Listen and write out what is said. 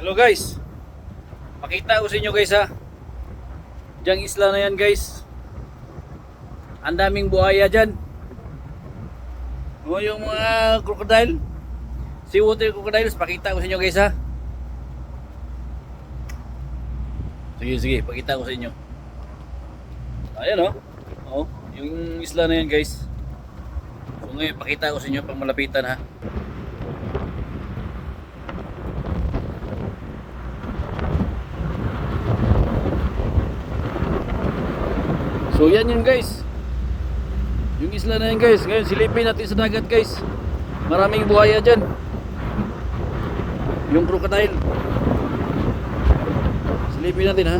Hello guys, pakita ko sa inyo guys ha. Diyang isla na yan guys, ang daming buhaya dyan. O yung mga crocodile, seawater crocodiles, pakita ko sa inyo guys ha. Sige, pakita ko sa inyo. Ayan o, yung isla na yan guys. So ngayon, pakita ko sa inyo pang malapitan ha. So yan yun guys, yung isla na yan guys. Ngayon silipin natin sa dagat guys. Maraming buhaya dyan. Yung crocodile, silipin natin ha.